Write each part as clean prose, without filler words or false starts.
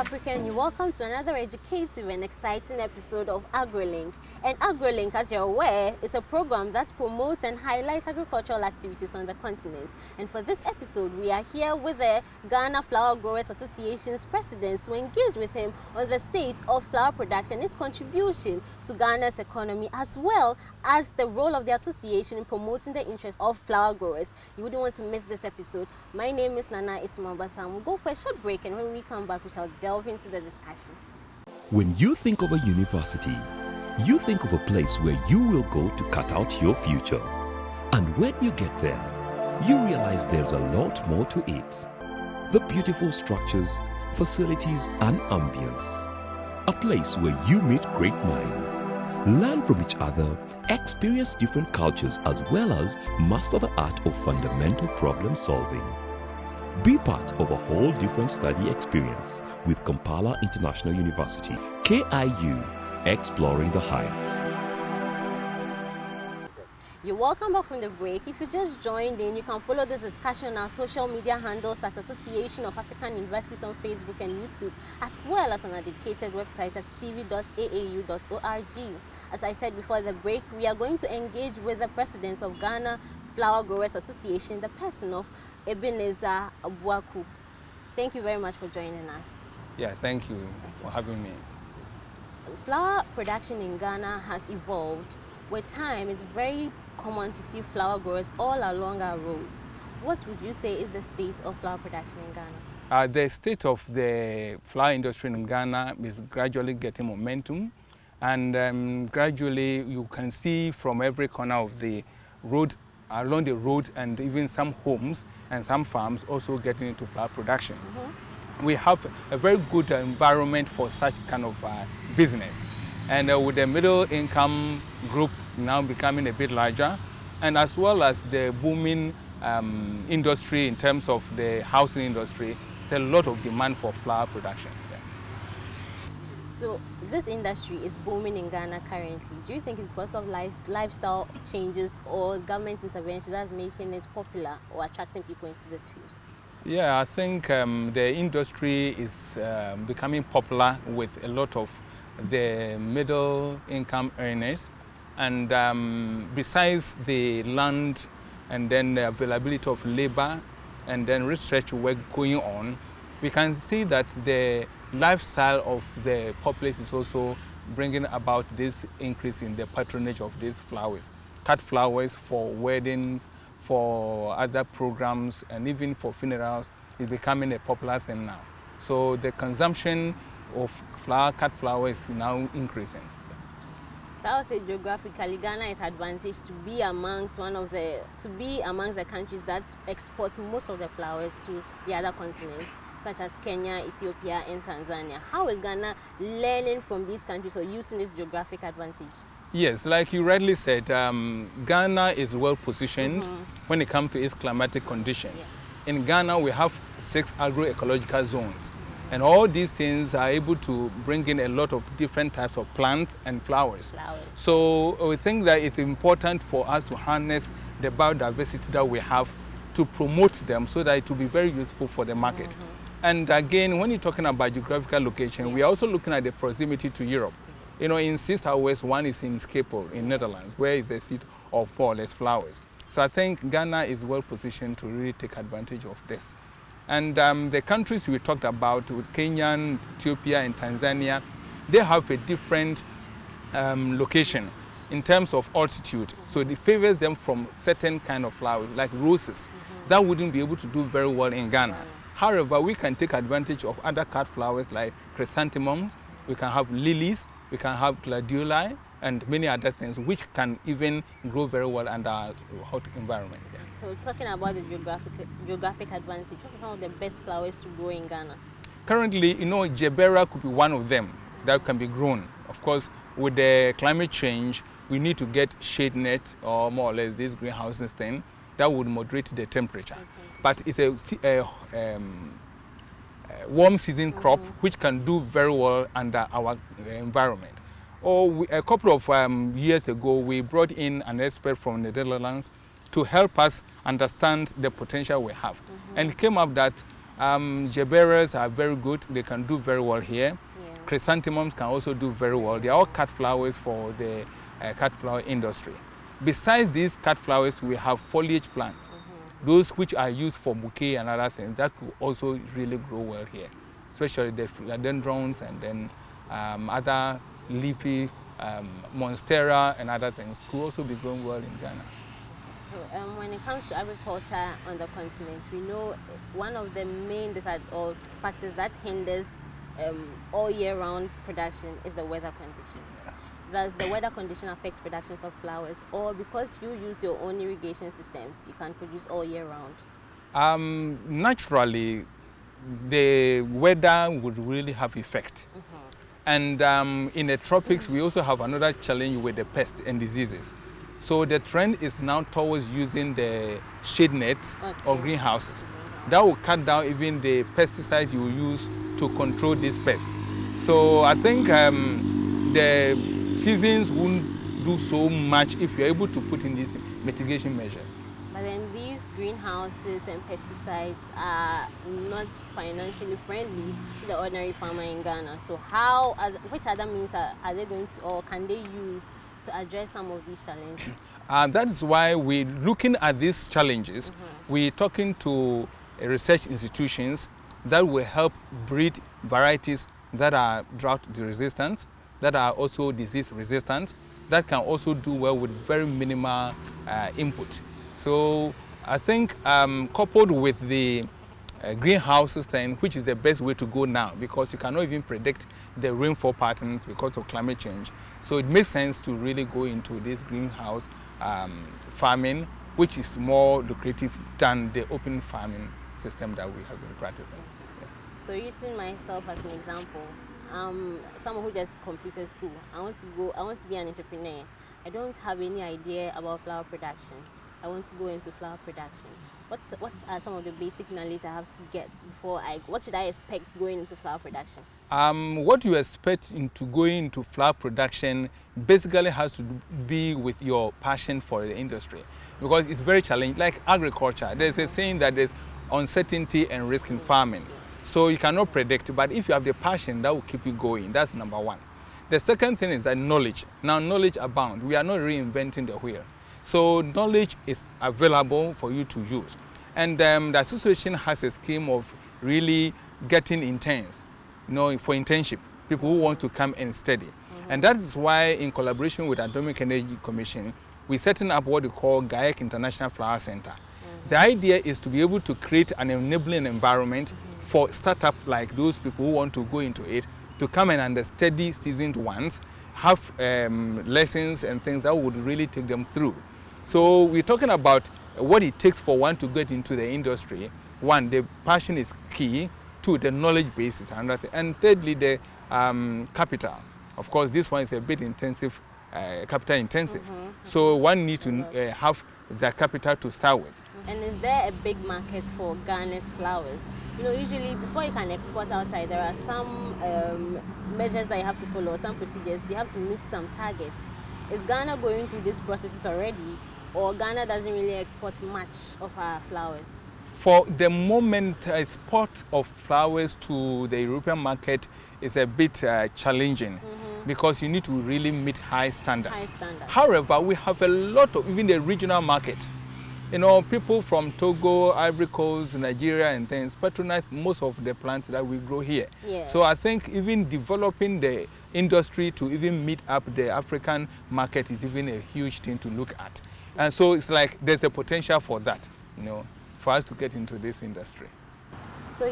African, you're welcome to another educative and exciting episode of AgroLink. And AgroLink, as you're aware, is a program that promotes and highlights agricultural activities on the continent. And for this episode, we are here with the Ghana Flower Growers Association's president to engage with him on the state of flower production, its contribution to Ghana's economy, as well as the role of the association in promoting the interests of flower growers. You wouldn't want to miss this episode. My name is Essumamba Sam. We'll go for a short break, and when we come back, we shall delve into the discussion. When you think of a university, you think of a place where you will go to cut out your future. And when you get there, you realize there's a lot more to it. The beautiful structures, facilities, and ambience. A place where you meet great minds, learn from each other, experience different cultures, as well as master the art of fundamental problem solving. Be part of a whole different study experience with Kampala International University, KIU, exploring the heights. You're welcome back from the break. If you just joined in, you can follow this discussion on our social media handles at Association of African Universities on Facebook and YouTube, as well as on our dedicated website at tv.aau.org. As I said before the break, we are going to engage with the president of Ghana Flower Growers Association, the person of Ebenezer Abuaku. Thank you very much for joining us. Yeah, thank you for having me. Flower production in Ghana has evolved. With time, it's very common to see flower growers all along our roads. What would you say is the state of flower production in Ghana? The state of the flower industry in Ghana is gradually getting momentum, and gradually you can see from every corner of the road, along the road, and even some homes and some farms also getting into flower production. We have a very good environment for such kind of business. And with the middle income group now becoming a bit larger, and as well as the booming industry in terms of the housing industry, there's a lot of demand for flower production. Yeah. So this industry is booming in Ghana currently. Do you think it's because of lifestyle changes or government interventions that's making it popular or attracting people into this field? Yeah, I think the industry is becoming popular with a lot of the middle income earners, and besides the land and then the availability of labor and then research work going on, we can see that the lifestyle of the populace is also bringing about this increase in the patronage of these flowers. Cut flowers for weddings, for other programs, and even for funerals is becoming a popular thing now. So the consumption of cut flowers is now increasing. So I would say geographically, Ghana is advantaged to be amongst the countries that export most of the flowers to the other continents, such as Kenya, Ethiopia, and Tanzania. How is Ghana learning from these countries or using this geographic advantage? Yes, like you rightly said, Ghana is well positioned when it comes to its climatic condition. Yes. In Ghana, we have 6 agroecological zones. And all these things are able to bring in a lot of different types of plants and flowers. So we think that it's important for us to harness the biodiversity that we have to promote them so that it will be very useful for the market. And again, when you're talking about geographical location, we are also looking at the proximity to Europe. You know, in 6 hours, one is in Schiphol in Netherlands, where is the seat of more or less flowers. So I think Ghana is well positioned to really take advantage of this. And the countries we talked about, with Kenya, Ethiopia, and Tanzania, they have a different location in terms of altitude. So it favors them from certain kind of flowers, like roses. That wouldn't be able to do very well in Ghana. However, we can take advantage of other cut flowers like chrysanthemums, we can have lilies, we can have gladioli, and many other things which can even grow very well under a hot environment. Yeah. So talking about the geographic advantage, what are some of the best flowers to grow in Ghana? Currently, you know, Jebera could be one of them that can be grown. Of course, with the climate change, we need to get shade net or more or less this greenhouses thing that would moderate the temperature. But it's a warm season crop which can do very well under our environment. A couple of years ago, we brought in an expert from the Netherlands to help us understand the potential we have. And it came up that Jaberas are very good. They can do very well here. Yeah. Chrysanthemums can also do very well. They are all cut flowers for the cut flower industry. Besides these cut flowers, we have foliage plants. Those which are used for bouquet and other things, that could also really grow well here, especially the philodendrons and then other leafy monstera and other things could also be grown well in Ghana. So when it comes to agriculture on the continent, we know one of the main factors that hinders all year round production is the weather conditions. Does the weather condition affect productions of flowers, or because you use your own irrigation systems, you can produce all year round? Naturally, the weather would really have effect. And in the tropics, we also have another challenge with the pests and diseases. So the trend is now towards using the shade nets or greenhouses. That will cut down even the pesticides you use to control these pests. So I think the seasons won't do so much if you're able to put in these mitigation measures. But then these greenhouses and pesticides are not financially friendly to the ordinary farmer in Ghana. So which other means are they going to, or can they use to address some of these challenges? That is why we're looking at these challenges. We're talking to research institutions that will help breed varieties that are drought resistant, that are also disease resistant, that can also do well with very minimal input. So I think coupled with the greenhouses thing, which is the best way to go now, because you cannot even predict the rainfall patterns because of climate change. So it makes sense to really go into this greenhouse farming, which is more lucrative than the open farming system that we have been practicing. Yeah. So using myself as an example, someone who just completed school, I want to be an entrepreneur. I don't have any idea about flower production. I want to go into flower production. What are some of the basic knowledge I have to get before what should I expect going into flower production? What you expect into going into flower production basically has to be with your passion for the industry, because it's very challenging. Like agriculture, there's a saying that there's uncertainty and risk in farming. So you cannot predict, but if you have the passion, that will keep you going. That's number one. The second thing is that knowledge. Now knowledge abounds. We are not reinventing the wheel. So knowledge is available for you to use. And the association has a scheme of really getting interns, for internship, people who want to come and study. And that is why, in collaboration with the Atomic Energy Commission, we're setting up what we call GAEC International Flower Center. The idea is to be able to create an enabling environment for startups like those people who want to go into it, to come and understudy seasoned ones, have lessons and things that would really take them through. So we're talking about what it takes for one to get into the industry. One, the passion is key. Two, the knowledge base is another thing. And thirdly, the capital. Of course, this one is a bit intensive, capital intensive. So one needs to have the capital to start with. And is there a big market for Ghana's flowers? Usually before you can export outside, there are some measures that you have to follow, some procedures. You have to meet some targets. Is Ghana going through these processes already, or Ghana doesn't really export much of our flowers? For the moment, export of flowers to the European market is a bit challenging, because you need to really meet high standards. However, we have a lot of, even the regional market. People from Togo, Ivory Coast, Nigeria and things patronize most of the plants that we grow here. Yes. So I think even developing the industry to even meet up the African market is even a huge thing to look at. And so it's like there's a potential for that, for us to get into this industry. So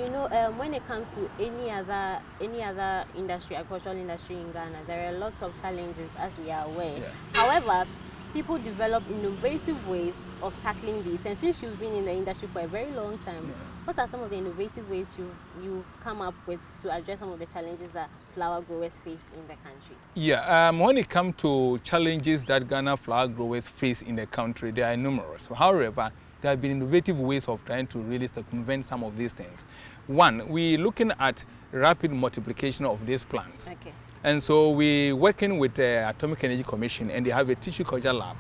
when it comes to any other industry, agricultural industry in Ghana, there are lots of challenges, as we are aware. Yeah. However, people develop innovative ways of tackling these. And since you've been in the industry for a very long time, what are some of the innovative ways you've come up with to address some of the challenges that flower growers face in the country? Yeah, when it comes to challenges that Ghana flower growers face in the country, they are numerous. However, there have been innovative ways of trying to really circumvent some of these things. One, we're looking at rapid multiplication of these plants. Okay. And so we're working with the Atomic Energy Commission, and they have a tissue culture lab.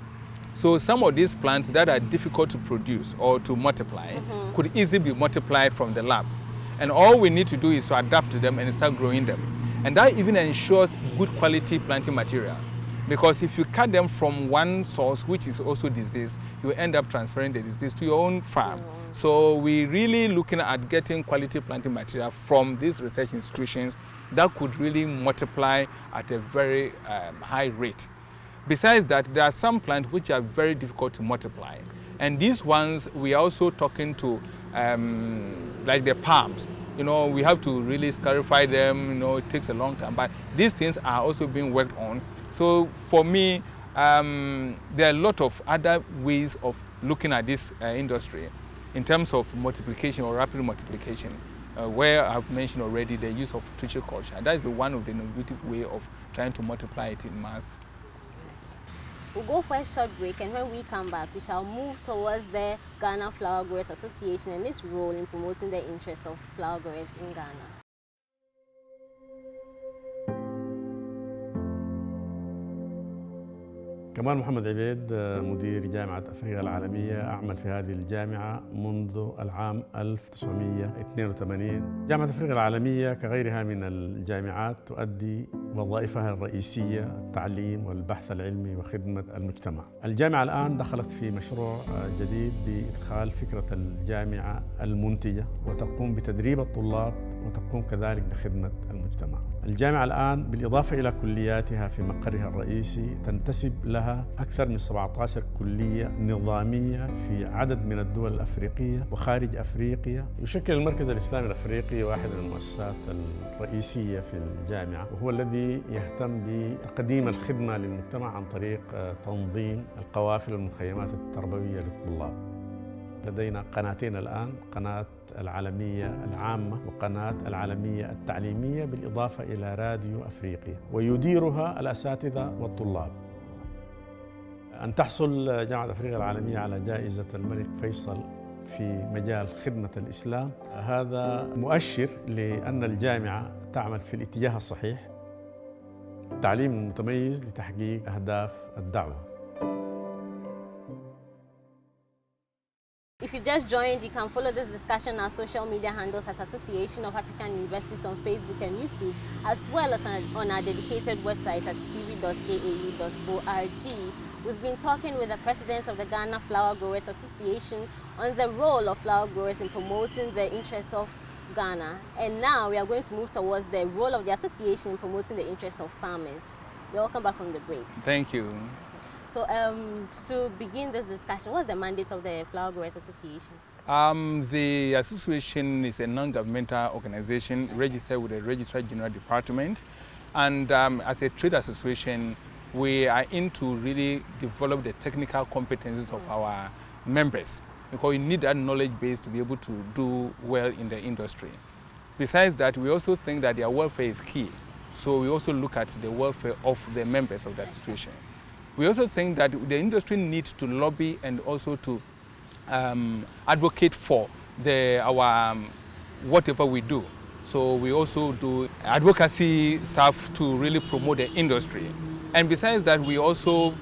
So some of these plants that are difficult to produce or to multiply could easily be multiplied from the lab. And all we need to do is to adapt to them and start growing them. And that even ensures good quality planting material. Because if you cut them from one source, which is also disease, you end up transferring the disease to your own farm. So we're really looking at getting quality planting material from these research institutions that could really multiply at a very high rate. Besides that, there are some plants which are very difficult to multiply. And these ones, we are also talking to, like the palms. You know, we have to really scarify them, you know, it takes a long time. But these things are also being worked on. So for me, there are a lot of other ways of looking at this industry in terms of multiplication or rapid multiplication, where I've mentioned already the use of trichoculture. That is one of the innovative way of trying to multiply it in mass. We'll go for a short break, and when we come back, we shall move towards the Ghana Flower Growers Association and its role in promoting the interest of flower growers in Ghana. كمال محمد عبيد مدير جامعة أفريقيا العالمية، أعمل في هذه الجامعة منذ العام 1982. جامعة أفريقيا العالمية كغيرها من الجامعات تؤدي وظائفها الرئيسية التعليم والبحث العلمي وخدمة المجتمع. الجامعة الآن دخلت في مشروع جديد بإدخال فكرة الجامعة المنتجة وتقوم بتدريب الطلاب وتقوم كذلك بخدمة المجتمع. الجامعة الآن بالإضافة إلى كلياتها في مقرها الرئيسي تنتسب لها أكثر من 17 كلية نظامية في عدد من الدول الأفريقية وخارج أفريقيا. يشكل المركز الإسلامي الأفريقي واحد من المؤسسات الرئيسية في الجامعة، وهو الذي يهتم بتقديم الخدمة للمجتمع عن طريق تنظيم القوافل والمخيمات التربوية للطلاب. لدينا قناتين الآن، قناة العالمية العامة وقناة العالمية التعليمية بالإضافة إلى راديو أفريقيا، ويديرها الأساتذة والطلاب. أن تحصل جامعة أفريقيا العالمية على جائزة الملك فيصل في مجال خدمة الإسلام هذا مؤشر لأن الجامعة تعمل في الاتجاه الصحيح، التعليم المتميز لتحقيق أهداف الدعوة. If you just joined, you can follow this discussion on our social media handles as Association of African Universities on Facebook and YouTube, as well as on our dedicated website at cv.aau.org. We've been talking with the president of the Ghana Flower Growers Association on the role of flower growers in promoting the interests of Ghana. And now we are going to move towards the role of the association in promoting the interests of farmers. You're welcome back from the break. Thank you. So to begin this discussion, what's the mandate of the Flower Growers Association? The association is a non-governmental organization registered with the Registrar General Department. And as a trade association, we are in to really develop the technical competencies of our members, because we need that knowledge base to be able to do well in the industry. Besides that, we also think that their welfare is key. So we also look at the welfare of the members of the association. We also think that the industry needs to lobby and also to advocate for our whatever we do. So we also do advocacy stuff to really promote the industry. And besides that, we also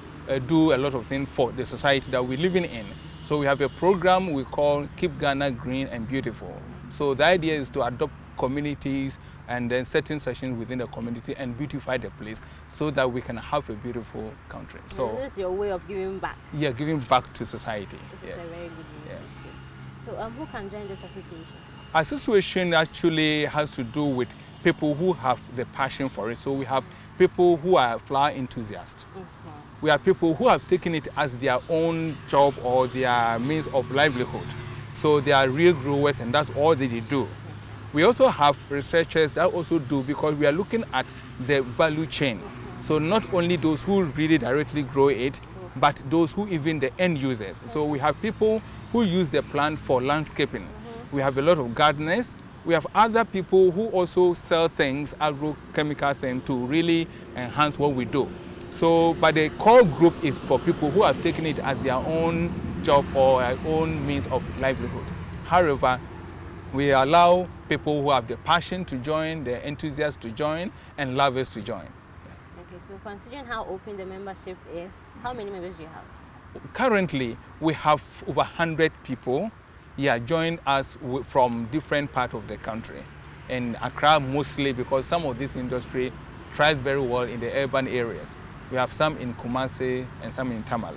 do a lot of things for the society that we're living in. So we have a program we call Keep Ghana Green and Beautiful. So the idea is to adopt communities and then certain sections within the community and beautify the place so that we can have a beautiful country. So this is your way of giving back? Yeah, giving back to society. This is a very good initiative. So who can join this association? Association actually has to do with people who have the passion for it. So we have people who are flower enthusiasts. We have people who have taken it as their own job or their means of livelihood. So they are real growers and that's all they do. We also have researchers that also do, because we are looking at the value chain. So not only those who really directly grow it, but those who even the end users. So we have people who use the plant for landscaping. We have a lot of gardeners. We have other people who also sell things, agrochemical things, to really enhance what we do. So, but the core group is for people who have taken it as their own job or their own means of livelihood. However, we allow people who have the passion to join, the enthusiasts to join, and lovers to join. Okay, so considering how open the membership is, how many members do you have? Currently, we have over 100 people, join us from different parts of the country. In Accra mostly, because some of this industry thrives very well in the urban areas. We have some in Kumasi and some in Tamale.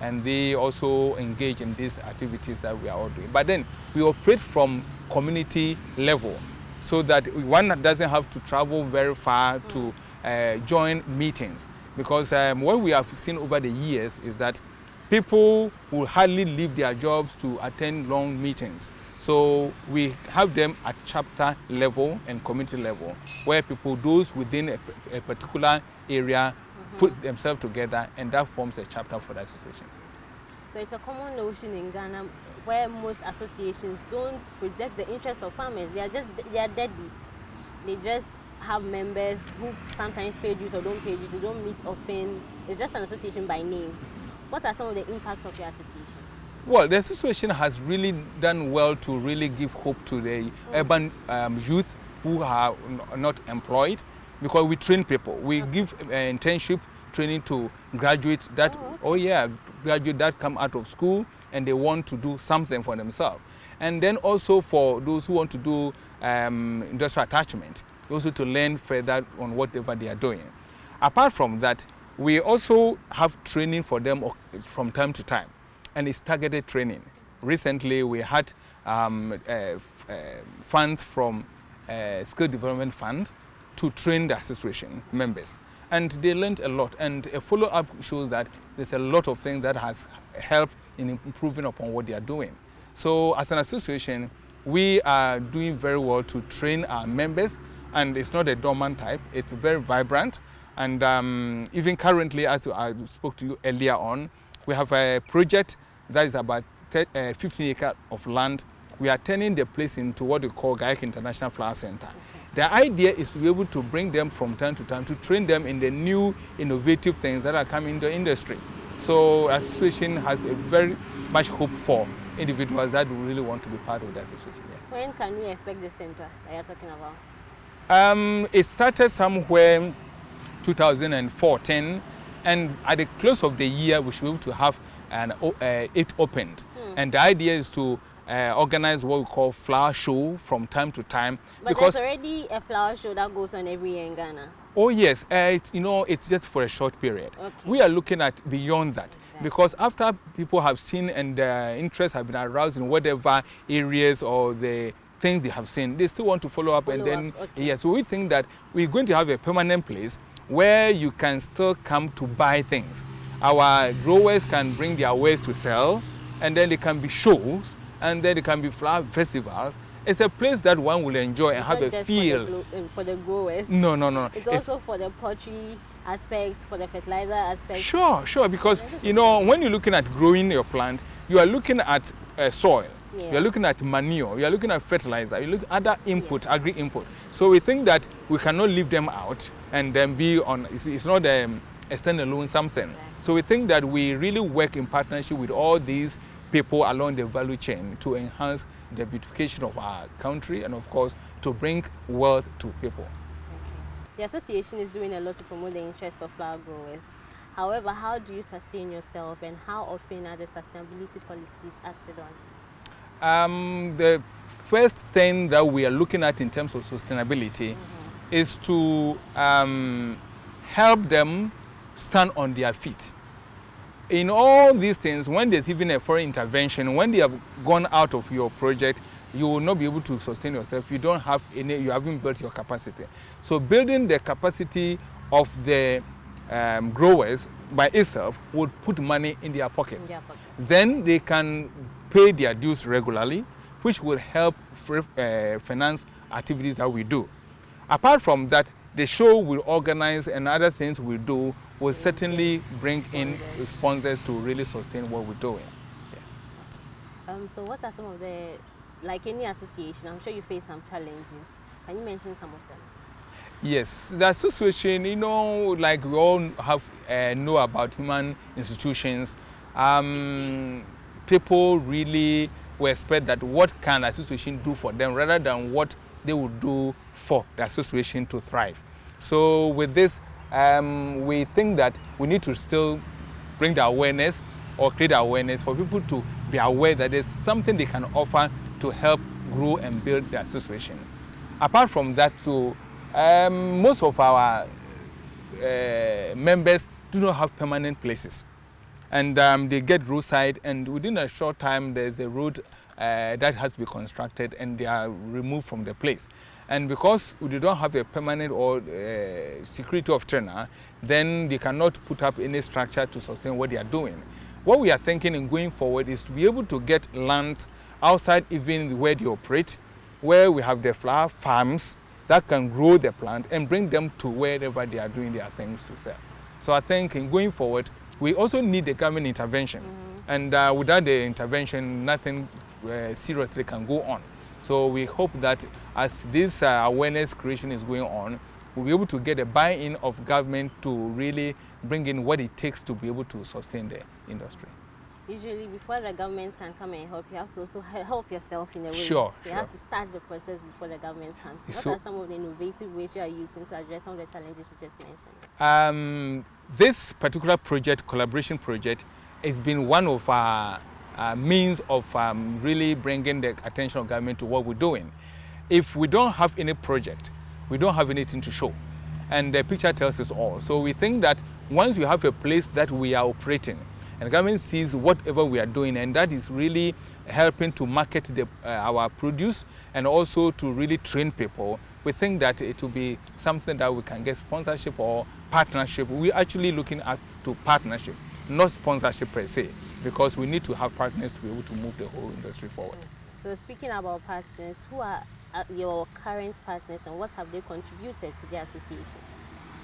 And they also engage in these activities that we are all doing. But then we operate from community level so that one doesn't have to travel very far to join meetings. Because what we have seen over the years is that people will hardly leave their jobs to attend long meetings. So we have them at chapter level and community level, where people, those within a particular area, put themselves together, and that forms a chapter for the association. So it's a common notion in Ghana where most associations don't project the interest of farmers. They are deadbeats. They just have members who sometimes pay dues or don't pay dues. They don't meet often. It's just an association by name. What are some of the impacts of your association? Well, the association has really done well to really give hope to the urban youth who are not employed, because we train people. We give internship training to graduates that, graduates that come out of school and they want to do something for themselves. And then also for those who want to do industrial attachment, also to learn further on whatever they are doing. Apart from that, we also have training for them from time to time, and it's targeted training. Recently, we had funds from Skill Development Fund to train the association members. And they learned a lot. And a follow-up shows that there's a lot of things that has helped in improving upon what they are doing. So as an association, we are doing very well to train our members. And it's not a dormant type. It's very vibrant. And even currently, as I spoke to you earlier on, we have a project that is about 15 acres of land. We are turning the place into what we call Gaik International Flower Center. Okay. The idea is to be able to bring them from time to time to train them in the new innovative things that are coming in the industry. So the association has a very much hope for individuals that really want to be part of the association. Yes. When can we expect the center that you're talking about? It started somewhere 2014, and at the close of the year we should be able to have it opened. And the idea is to organize what we call flower show from time to time. But because there's already a flower show that goes on every year in Ghana. Oh yes, it's just for a short period. Okay. We are looking at beyond that. Exactly. Because after people have seen and interest have been aroused in whatever areas or the things they have seen, they still want to follow up. Okay. Yeah, so we think that we're going to have a permanent place where you can still come to buy things. Our growers can bring their wares to sell, and then there can be shows, and then there can be flower festivals. It's a place that one will enjoy and have a feel. For the growers. No. It's also for the poultry aspects, for the fertilizer aspects. Sure, because when you're looking at growing your plant, you are looking at soil. Yes. You're looking at manure, you're looking at fertilizer, you look at other input, yes. Agri-input. So we think that we cannot leave them out and then be on, it's not a standalone something. Right. So we think that we really work in partnership with all these people along the value chain to enhance the beautification of our country and of course to bring wealth to people. Okay. The association is doing a lot to promote the interests of flower growers. However, how do you sustain yourself and how often are the sustainability policies acted on? The first thing that we are looking at in terms of sustainability is to help them stand on their feet. In all these things, when there's even a foreign intervention, when they have gone out of your project, you will not be able to sustain yourself. You don't have any, you haven't built your capacity. So building the capacity of the growers by itself would put money in their pockets. Then they can pay their dues regularly, which will help finance activities that we do. Apart from that, the show will organize and other things we do will certainly bring in sponsors to really sustain what we're doing. Yes. So what are some of the, like any association, I'm sure you face some challenges. Can you mention some of them? Yes, the association, like we all have know about human institutions, people really will expect that what can the association do for them rather than what they would do for the association to thrive. So with this, we think that we need to still bring the awareness or create awareness for people to be aware that there's something they can offer to help grow and build the association. Apart from that, too, most of our members do not have permanent places, and they get roadside, and within a short time there's a road that has to be constructed, and they are removed from the place. And because we don't have a permanent or security of tenure, then they cannot put up any structure to sustain what they are doing. What we are thinking in going forward is to be able to get lands outside even where they operate, where we have the flower farms that can grow the plant and bring them to wherever they are doing their things to sell. So I think in going forward, we also need the government intervention. And without the intervention, nothing seriously can go on. So we hope that as this awareness creation is going on, we'll be able to get a buy-in of government to really bring in what it takes to be able to sustain the industry. Usually, before the government can come and help, you have to also help yourself in a way. Sure. So you have to start the process before the government comes. What are some of the innovative ways you are using to address some of the challenges you just mentioned? This particular project, collaboration project, has been one of our means of really bringing the attention of government to what we're doing. If we don't have any project, we don't have anything to show. And the picture tells us all. So we think that once we have a place that we are operating, and the government sees whatever we are doing, and that is really helping to market our produce and also to really train people, we think that it will be something that we can get sponsorship or partnership. We're actually looking at to partnership, not sponsorship per se, because we need to have partners to be able to move the whole industry forward. So speaking about partners, who are your current partners and what have they contributed to the association?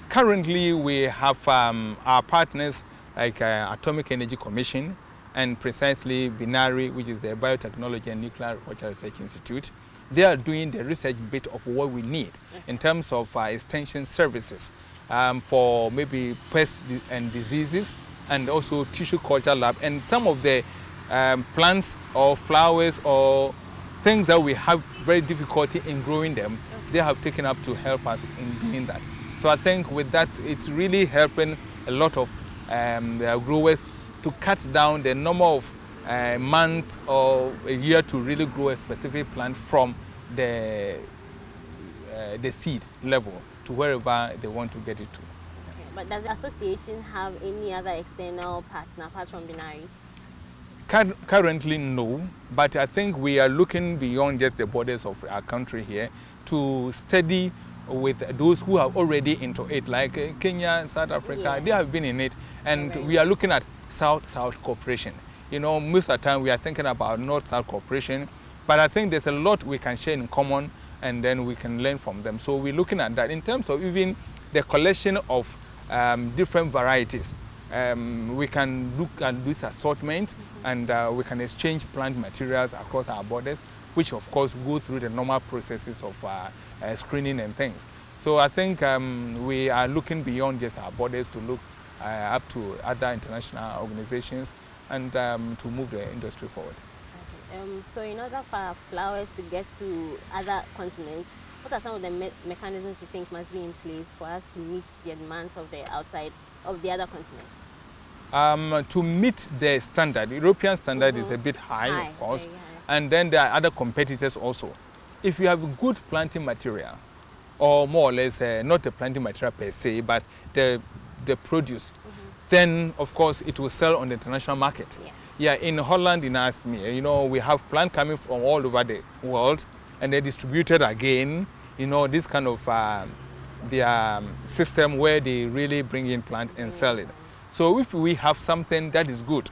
Currently, we have our partners like Atomic Energy Commission and precisely Binary, which is the Biotechnology and Nuclear Agriculture Research Institute. They are doing the research bit of what we need in terms of extension services for maybe pests and diseases, and also tissue culture lab, and some of the plants or flowers or things that we have very difficulty in growing them, they have taken up to help us in doing that. So I think with that, it's really helping a lot of the growers to cut down the number of months or a year to really grow a specific plant from the seed level to wherever they want to get it to. Okay. But does the association have any other external partner apart from Binary? Currently, no, but I think we are looking beyond just the borders of our country here to study with those who are already into it, like Kenya, South Africa. Yes. They have been in it, and we are looking at South-South cooperation. You know, most of the time we are thinking about North-South cooperation, but I think there's a lot we can share in common, and then we can learn from them. So we're looking at that in terms of even the collection of different varieties. We can look at this assortment, and we can exchange plant materials across our borders, which of course go through the normal processes of screening and things. So I think we are looking beyond just our borders to look up to other international organizations and to move the industry forward. Okay. So in order for our flowers to get to other continents, what are some of the mechanisms you think must be in place for us to meet the demands of the outside of the other continents? To meet the standard, European standard is a bit high, of course, and then there are other competitors also. If you have good planting material, or more or less not the planting material per se, but the produce, then of course it will sell on the international market. Yes. Yeah, in Holland, in Asmere, you know, we have plants coming from all over the world, and they're distributed again. You know, this kind of their system where they really bring in plant and sell it. So if we have something that is good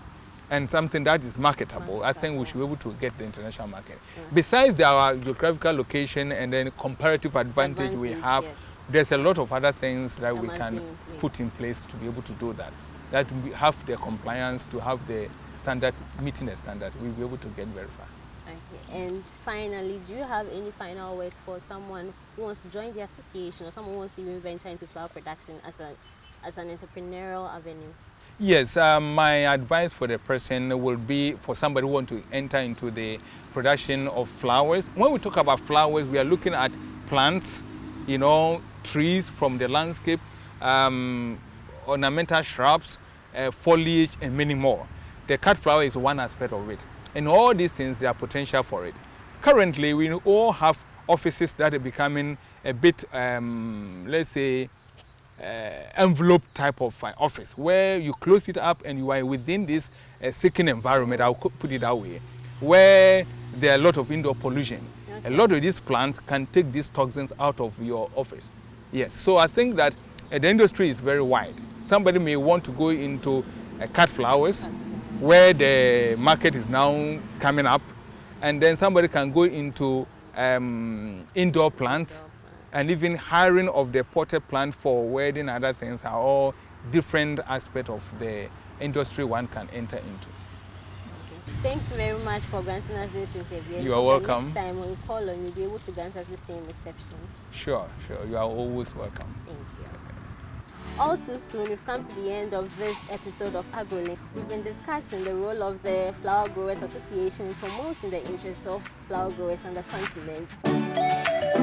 and something that is marketable, I think we should be able to get the international market. Yeah. Besides our geographical location and then comparative advantage we have, there's a lot of other things that we can put in place to be able to do that. That we have the compliance, to have the standard, meeting the standard, we'll be able to get verified. Okay. And finally, do you have any final words for someone who wants to join the association or someone who wants to even venture into flower production as an entrepreneurial avenue? Yes, my advice for the person will be for somebody who wants to enter into the production of flowers. When we talk about flowers, we are looking at plants, you know, trees from the landscape, ornamental shrubs, foliage, and many more. The cut flower is one aspect of it. And all these things, there are potential for it. Currently, we all have offices that are becoming a bit, let's say, envelope type of office, where you close it up and you are within this seeking environment, I'll put it that way, where there are a lot of indoor pollution. Okay. A lot of these plants can take these toxins out of your office. Yes, so I think that the industry is very wide. Somebody may want to go into cut flowers, where the market is now coming up, and then somebody can go into indoor plants, and even hiring of the potted plant for wedding and other things are all different aspects of the industry one can enter into. Okay. Thank you very much for granting us this interview. You are welcome. Next time when we call on, you'll be able to grant us the same reception. Sure, sure. You are always welcome. Thank you. All too soon, we've come to the end of this episode of AgroLink. We've been discussing the role of the Flower Growers Association in promoting the interests of flower growers on the continent.